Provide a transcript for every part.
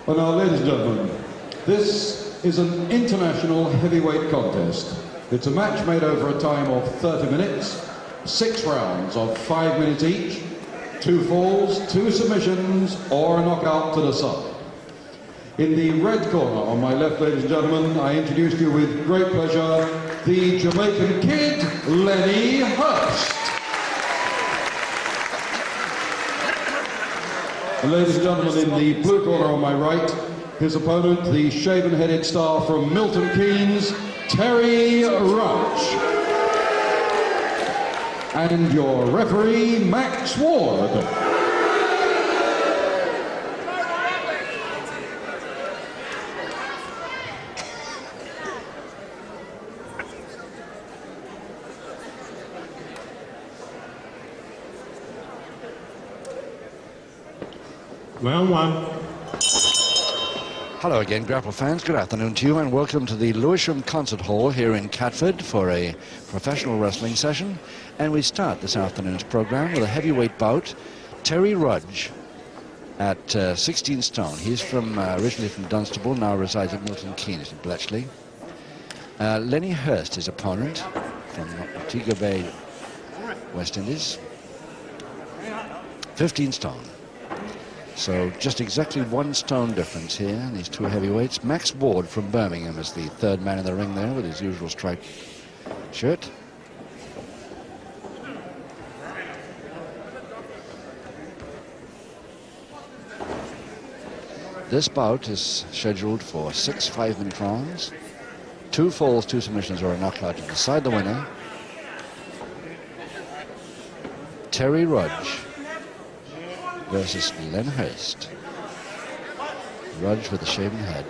Well, now, ladies and gentlemen, this is an international heavyweight contest. It's a match made over a time of 30 minutes, 6 rounds of 5 minutes each, 2 falls, 2 submissions, or a knockout to decide. In the red corner on my left, ladies and gentlemen, I introduce to you with great pleasure the Jamaican Kid, Lenny Hurst. And ladies and gentlemen, in the blue corner on my right, his opponent, the shaven-headed star from Milton Keynes, Terry Rudge. And your referee, Max Ward. Round 1. Hello again, Grapple fans. Good afternoon to you and welcome to the Lewisham Concert Hall here in Catford for a professional wrestling session. And we start this afternoon's program with a heavyweight bout. Terry Rudge at 16 stone. He's from originally from Dunstable, now resides at Milton Keynes in Bletchley. Lenny Hurst, his opponent, from Montego Bay, West Indies. 15 stone. So just exactly 1 stone difference here in these 2 heavyweights. Max Ward from Birmingham is the 3rd man in the ring there with his usual striped shirt. This bout is scheduled for 6 5-minute rounds. 2 falls, 2 submissions, or a knockout to decide the winner. Terry Rudge versus Len Hurst. Rudge with a shaven head.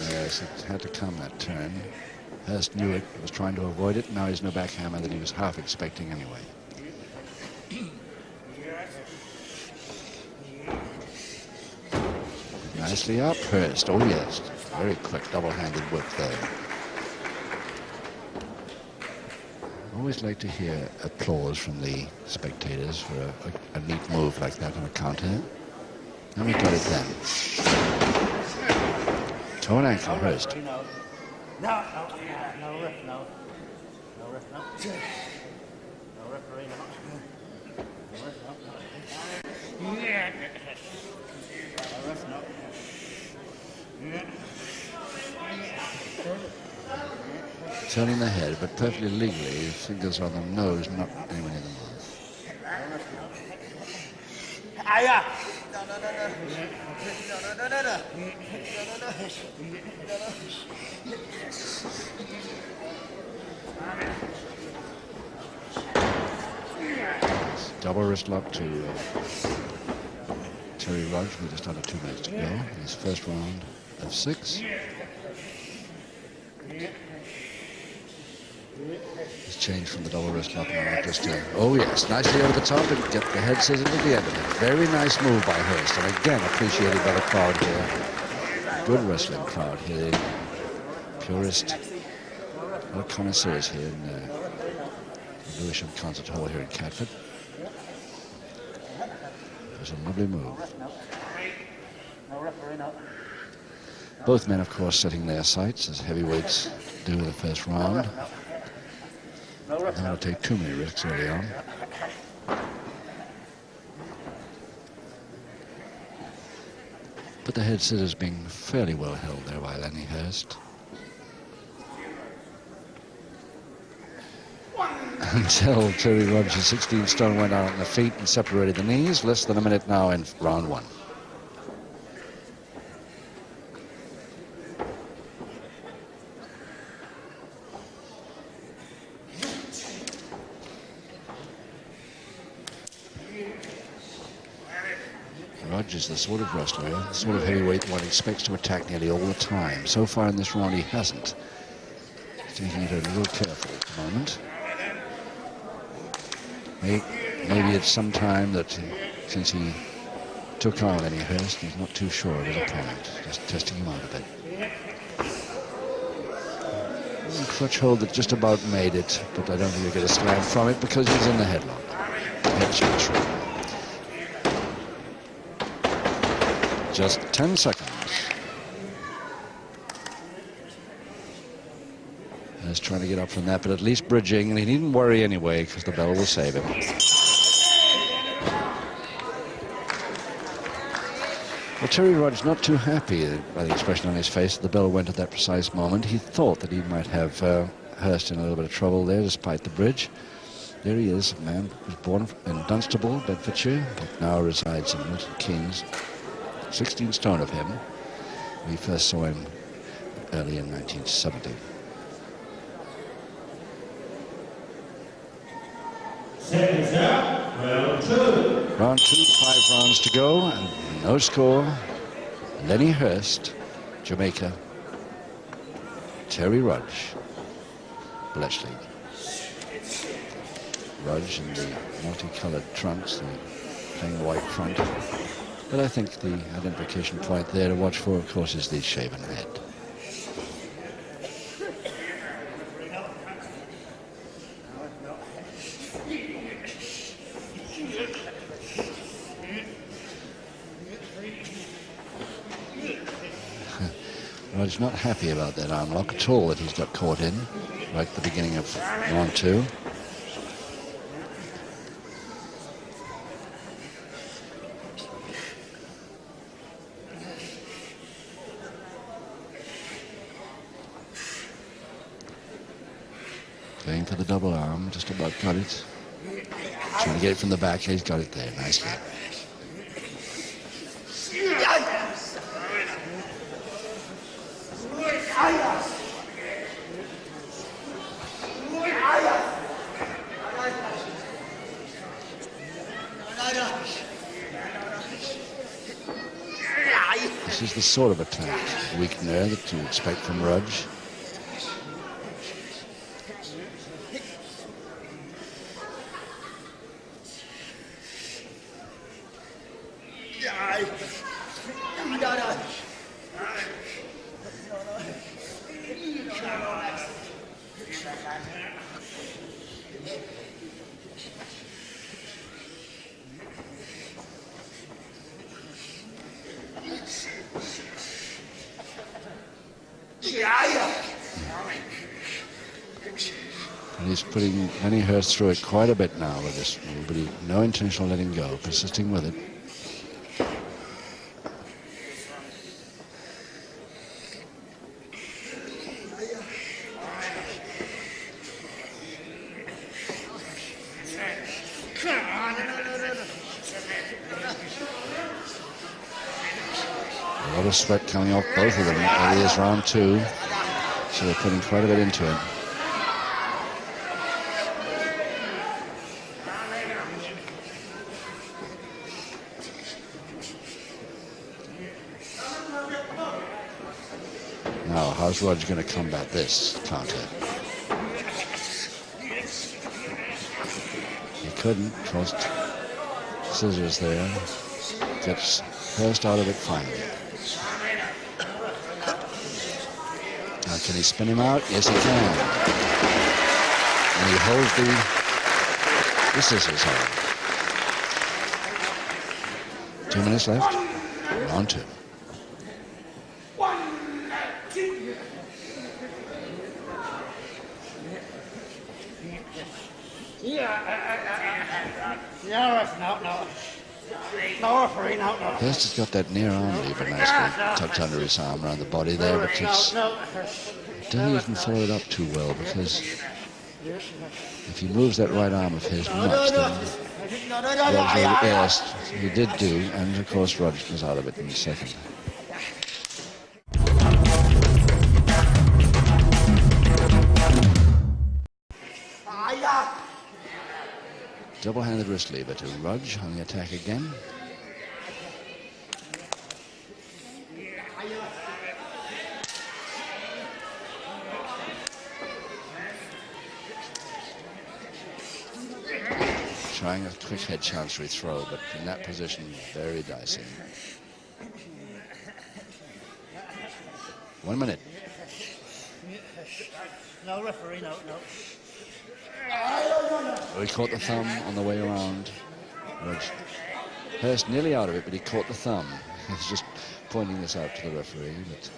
Yes, it had to come, that turn. Hurst knew it, was trying to avoid it. Now he's no backhammer that he was half expecting anyway. Nicely up, Hurst. Oh yes, very quick double-handed whip there. Always like to hear applause from the spectators for a neat move like that on a counter. And we got it then. Toe and ankle, Hurst. No ref, no. No ref, no. No referee, no. No ref, no. No ref, no. Turning the head, but perfectly legally, fingers on the nose, not anywhere near the mouth. Double wrist lock to Terry Rudge with just under 2 minutes to go in his first round of 6. He's changed from the double wrist lock now just to, oh yes, nicely over the top and get the head scissors at the end of it. Very nice move by Hurst, and again appreciated by the crowd here. Good wrestling crowd here. Purist, a lot of connoisseurs here in the Lewisham Concert Hall here in Catford. It was a lovely move. Both men, of course, setting their sights as heavyweights do in the first round. They don't want to take too many risks early on. But the head scissors being fairly well held there by Lenny Hurst. until Terry Rudge, 16 stone, went out on the feet and separated the knees. Less than a minute now in round one. Rudge is the sort of wrestler, the sort of heavyweight one expects to attack nearly all the time. So far in this round he hasn't. He's taking it a little careful at the moment. Maybe it's some time that since he took on Lenny Hurst, he's not too sure of his opponent, just testing him out a bit. Crutch hold that just about made it, but I don't think he'll get a slam from it because he's in the headlock. Head change. Just 10 seconds. He's trying to get up from that, but at least bridging, and he needn't worry anyway because the bell will save him. Well, Terry Rudge not too happy by the expression on his face. The bell went at that precise moment. He thought that he might have Hurst in a little bit of trouble there despite the bridge. There he is, a man who was born in Dunstable, Bedfordshire, but now resides in Milton Keynes. 16 stone of him. We first saw him early in 1970. Seconds out, round two. Round two, 5 rounds to go, and no score. Lenny Hurst, Jamaica. Terry Rudge, Bletchley. Rudge in the multicolored trunks, the plain white front. But I think the identification point there to watch for, of course, is the shaven head. Rudge not happy about that arm lock at all that he's got caught in right at the beginning of round two. Going for the double arm, just about got it. Trying to get it from the back, he's got it there, nicely. This is the sort of attack, weak there, that you expect from Rudge. And he's putting Lenny Hurst through it quite a bit now with this move, but no intention of letting go, persisting with it. A lot of sweat coming off both of them early as round two, so they're putting quite a bit into it. Now, how's Rudge going to combat this counter? He couldn't. Crossed scissors there. Gets Hurst out of it finally. Now, can he spin him out? Yes, he can. And he holds the scissors on. 2 minutes left. Round two. Hurst has got that near arm lever nicely tucked under his arm around the body there, but he doesn't even follow it up too well because If he moves that right arm of his much, then Rudge will, yes, he did do, and of course Rudge was out of it in the second. Double-handed wrist lever to Rudge on the attack again. Trying a quick head chancery throw, but in that position, very dicey. 1 minute. No, referee, no. He caught the thumb on the way around. Hurst nearly out of it, but he caught the thumb. He's just pointing this out to the referee. But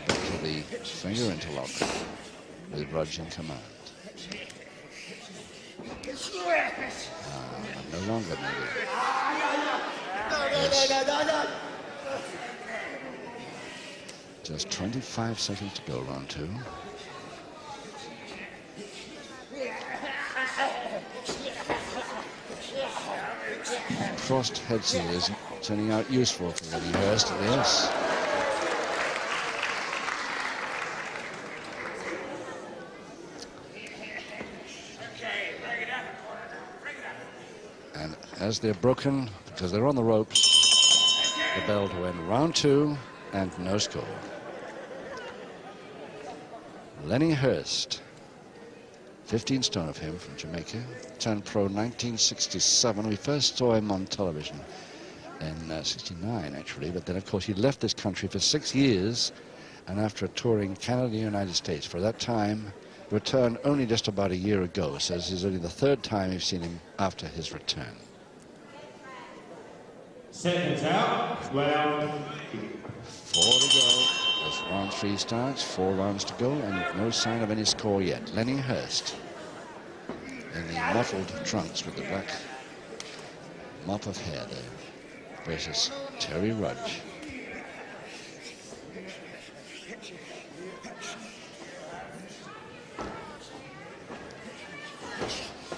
back to the finger interlock with Rudge in command. No longer, maybe. Yes. Just 25 seconds to go, round 2. Crossed head scissors turning out useful for Lenny Hurst, yes. And as they're broken, because they're on the ropes, the bell to end round 2 and no score. Lenny Hurst, 15 stone of him from Jamaica, turned pro 1967. We first saw him on television in 69, actually, but then, of course, he left this country for 6 years, and after touring Canada and the United States for that time, returned only just about a year ago, so this is only the 3rd time we've seen him after his return. Seconds out, round 4 to go. As round 3 starts, 4 rounds to go, and no sign of any score yet. Lenny Hurst in the mottled trunks with the black mop of hair there versus Terry Rudge.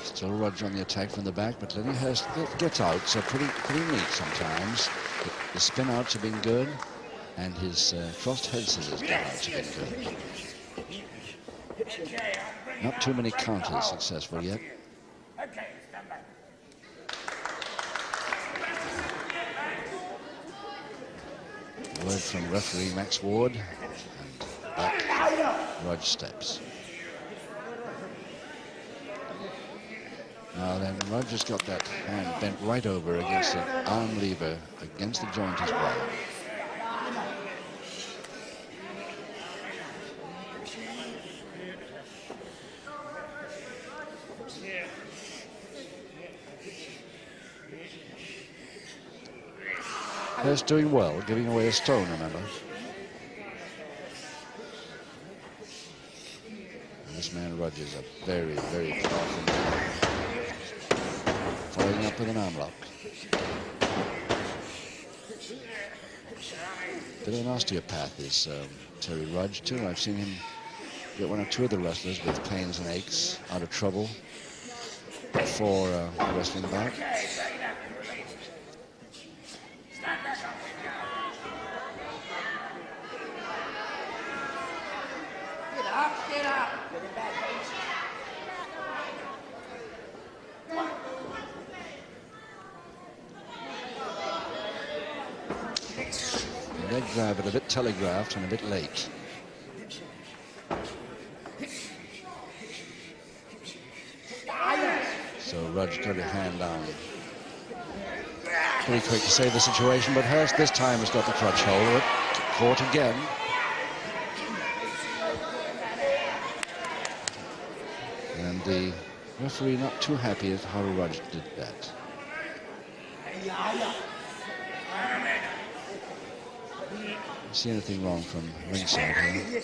Still Rudge on the attack from the back, but Lenny Hurst gets out, so pretty neat sometimes. The spin outs have been good, and his crossed head scissors get outs have been good. Not too many counters successful yet. Word from referee Max Ward, and back Rudge steps. Now then, Rudge has got that hand bent right over against an arm lever against the joint as well. Hurst doing well, giving away a stone, remember. And this man Rudge is a very, very powerful man. Following up with an arm lock. Bit of an osteopath is Terry Rudge too. I've seen him get 1 or 2 of the wrestlers with pains and aches out of trouble before a wrestling bout. Get up. The leg grab, but a bit telegraphed and a bit late. So Rudge got a hand down pretty quick to save the situation, but Hurst this time has got the crutch hold of it. Caught again. And the referee not too happy at how Rudge did that. See anything wrong from ringside here?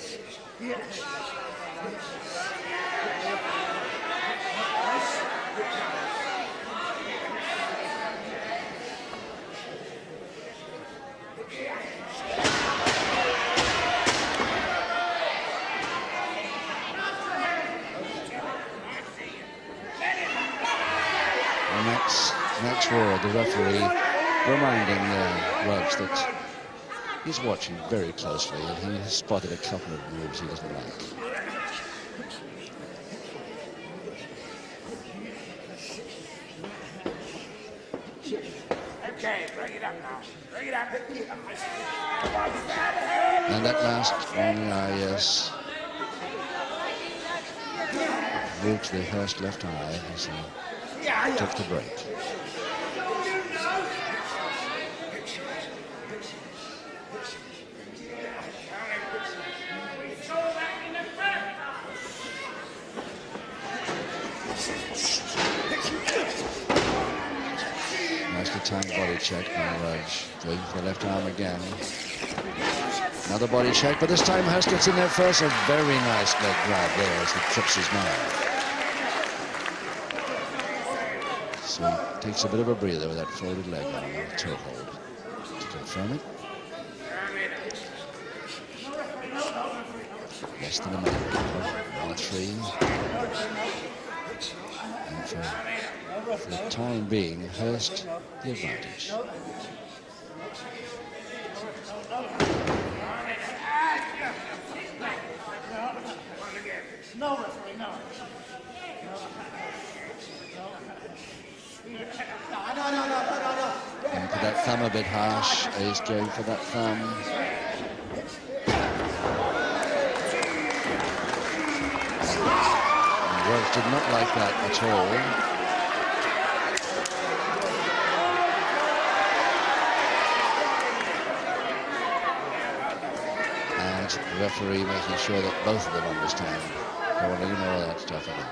Max Ward, the referee, reminding Rudge that he's watching very closely and he has spotted a couple of moves he doesn't like. Okay, bring it up now. Bring it up. And that last one, yes, moved to the Hurst left eye as he took the break. Nicely timed body check by Rudge, going for the left arm again. Another body check, but this time Hurst gets in there first. A very nice leg grab there as he trips his man. So he takes a bit of a breather with that folded leg on the toe hold to confirm it. Less than a minute. 1-3. And for the time being, Hurst the advantage. No, referee, no. And put that thumb a bit harsh. He's going for that thumb. And Rudge did not like that at all. The referee making sure that both of them understand. Don't want any more of that stuff in it.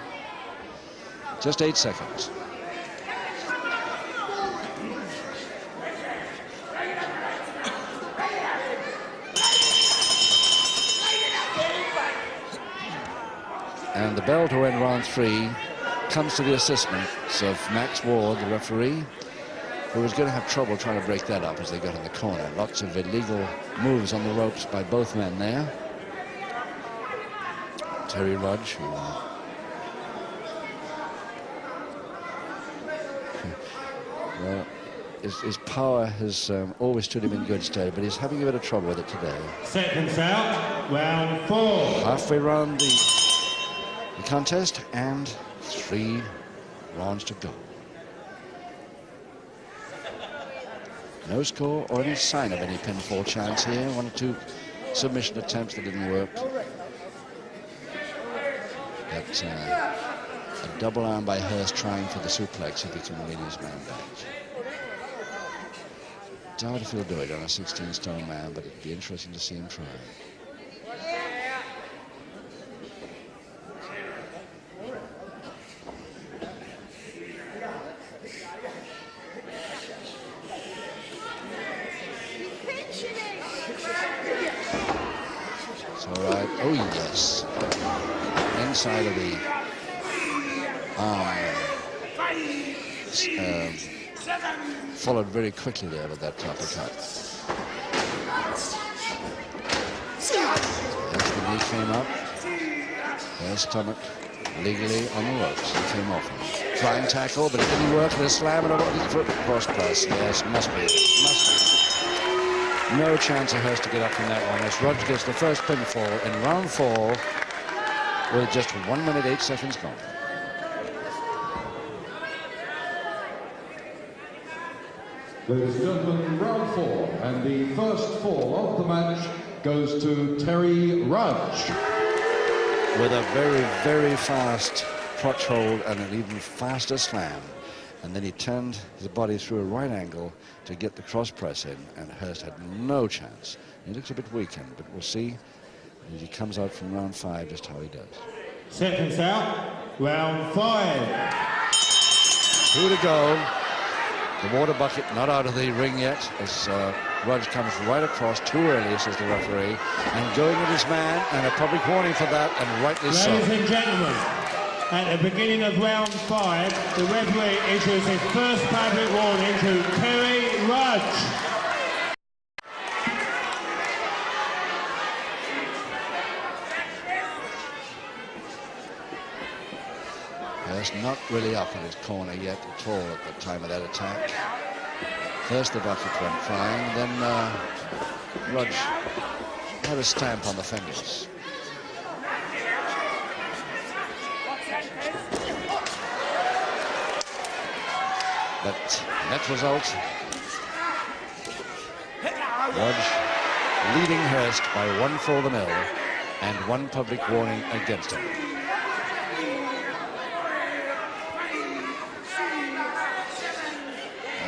Just 8 seconds. And the bell to end round 3 comes to the assistance of Max Ward, the referee, who was going to have trouble trying to break that up as they got in the corner. Lots of illegal moves on the ropes by both men there. Terry Rudge, who well, his power has always stood him in good stead, but he's having a bit of trouble with it today. Seconds out, round 4. Halfway round the contest, and 3 rounds to go. No score or any sign of any pinfall chance here. 1 or 2 submission attempts that didn't work. But a double arm by Hurst trying for the suplex if he can win his man back. Doubt if he'll do it on a 16-stone man, but it'd be interesting to see him try. Oh, yes. Inside of the arm. Followed very quickly there with that uppercut. As the knee came up, their stomach legally on the ropes. He came off him. Trying tackle, but it didn't work. The slam and a foot cross press. Yes, must be. No chance of Hurst to get up from that one as Rudge gets the first pinfall in round 4 with just 1 minute 8 seconds gone. Ladies and gentlemen, round 4, and the first fall of the match goes to Terry Rudge. With a very, very fast crotch hold and an even faster slam. And then he turned his body through a right angle to get the cross press in, and Hurst had no chance. He looks a bit weakened, but we'll see as he comes out from round 5 just how he does. Seconds out, round 5. 2 to go. The water bucket not out of the ring yet as Rudge comes right across too early, says the referee, and going at his man, and a public warning for that, and rightly so. Ladies and gentlemen, at the beginning of round 5, the referee issues his first public warning to Terry Rudge. Hurst not really up in his corner yet at all at the time of that attack. First the bucket went flying, then Rudge had a stamp on the fingers. But net result, Rudge leading Hurst by 1-0 and 1 public warning against him.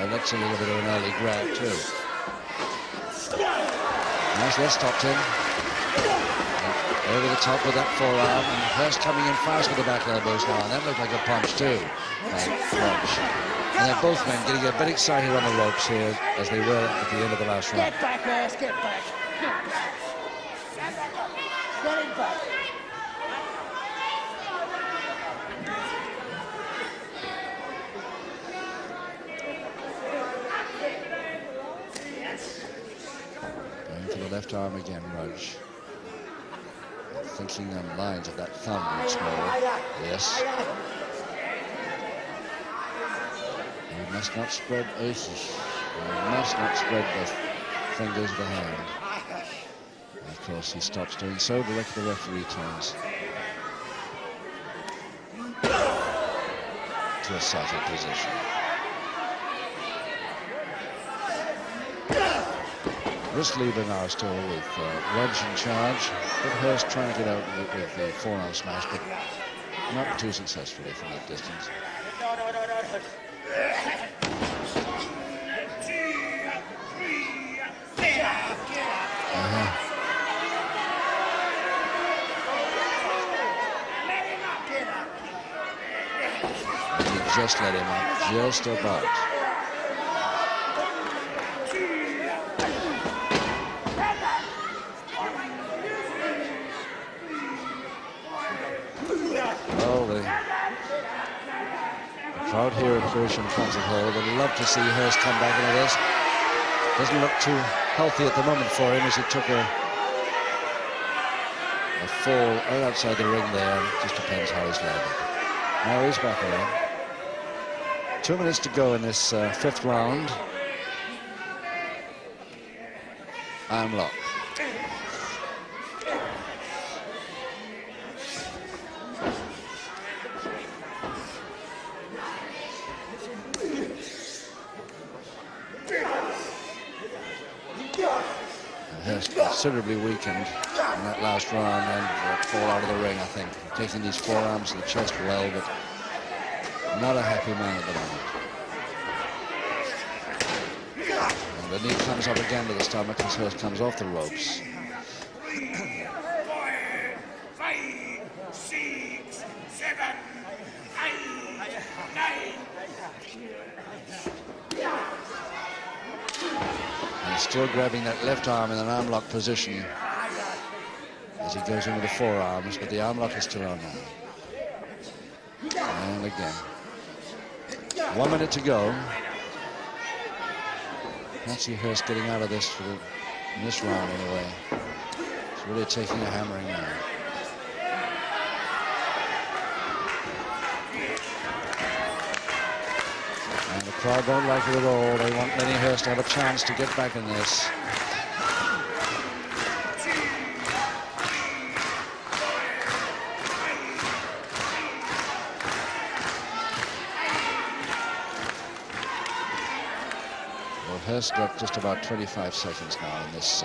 That's a little bit of an early grab too. Nice, that's topped in. Over the top with that forearm, and Hurst coming in fast with the back elbows now, and that looked like a punch too. Rudge. And they're both men getting a bit excited on the ropes here, as they were at the end of the last round. Get back, Hurst, get back. Get it back. Going for the left arm again, Rudge. Thinking on lines of that thumb once more. Yes. You must not spread aces. You must not spread the fingers of the hand. And of course, he stops doing so. The referee turns to a sighted position. Wrist lever now still with Rudge in charge, but Hurst trying to get out with the forearm smash, but not too successfully from that distance. And he just let him up, just about. Well, the crowd here at Lewisham Concert Hall would love to see Hurst come back into this. Doesn't look too healthy at the moment for him, as he took a fall right outside the ring there. It just depends how he's landed. Now he's back around. 2 minutes to go in this 5th round. Arm lock. Hurst considerably weakened in that last round and fall out of the ring, I think. Taking these forearms to the chest well, but not a happy man at the moment. And the knee comes up again to the stomach as Hurst comes off the ropes. 3, 4, 5, 6, 7, 8, 9. And still grabbing that left arm in an arm lock position as he goes into the forearms, but the arm lock is still on now. And again. 1 minute to go. Can't see Hurst getting out of this in this round anyway. He's really taking a hammering now. And the crowd don't like it at all. They want Lenny Hurst to have a chance to get back in this. Well, Hurst got just about 25 seconds now in this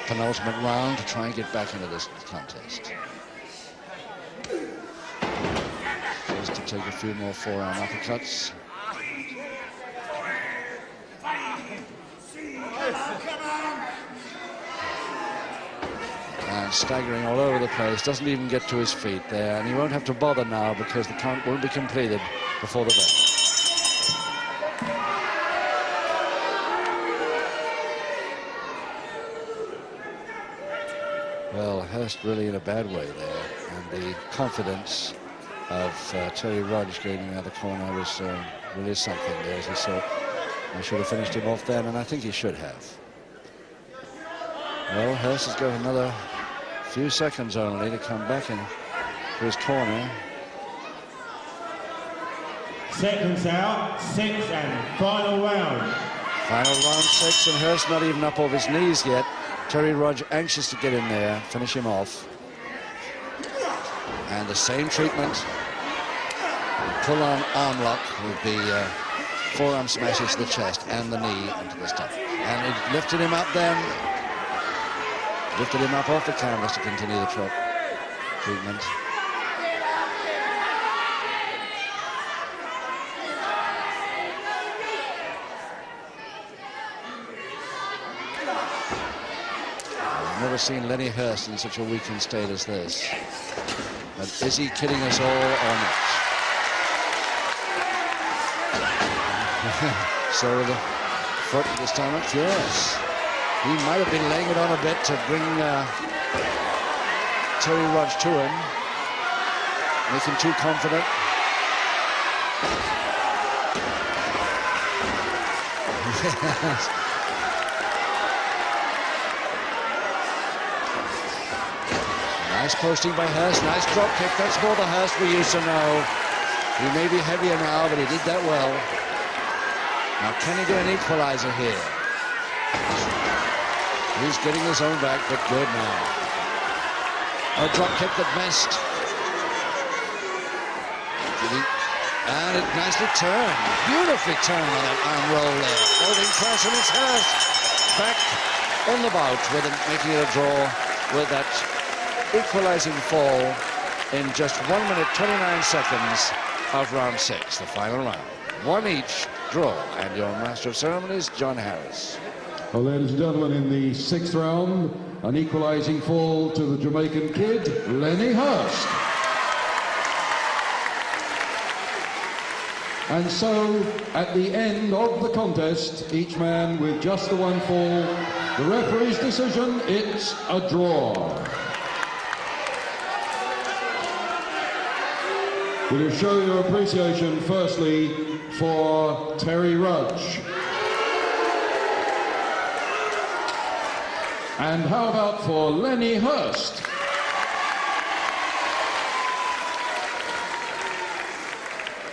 penultimate round to try and get back into this contest. Just to take a few more forearm uppercuts. And staggering all over the place, doesn't even get to his feet there, and he won't have to bother now because the count won't be completed before the bell. Well, Hurst really in a bad way there, and the confidence of Terry Rudge getting out of the corner was really something there, as he saw. I should have finished him off then, and I think he should have. Well, Hurst has got another few seconds only to come back in to his corner. Seconds out, 6 and final round. Final round 6, and Hurst not even up off his knees yet. Terry Rudge anxious to get in there, finish him off. And the same treatment. Pull-on arm lock with the forearm smashes to the chest and the knee into the stomach. And it lifted him up then. Lifted him up off the canvas to continue the treatment. I've never seen Lenny Hurst in such a weakened state as this. But is he kidding us all or not? So with the foot to the stomach, yes. He might have been laying it on a bit to bring Terry Rudge to him. Make him too confident. Nice posting by Hurst, nice drop kick. That's more the Hurst we used to know. He may be heavier now, but he did that well. Now, can he get an equalizer here? He's getting his own back, but good now. A drop kick that missed. And it nicely turned. Beautifully turned on that arm roll there. Holding press, and it's Hurst back on the bout with it, making it a draw with that equalizing fall in just 1 minute 29 seconds of round 6, the final round. One each draw, and your master of ceremonies, John Harris. Well, ladies and gentlemen, in the 6th round, an equalizing fall to the Jamaican kid, Lenny Hurst. And so, at the end of the contest, each man with just the one fall, the referee's decision, it's a draw. Will you show your appreciation, firstly, for Terry Rudge? And how about for Lenny Hurst?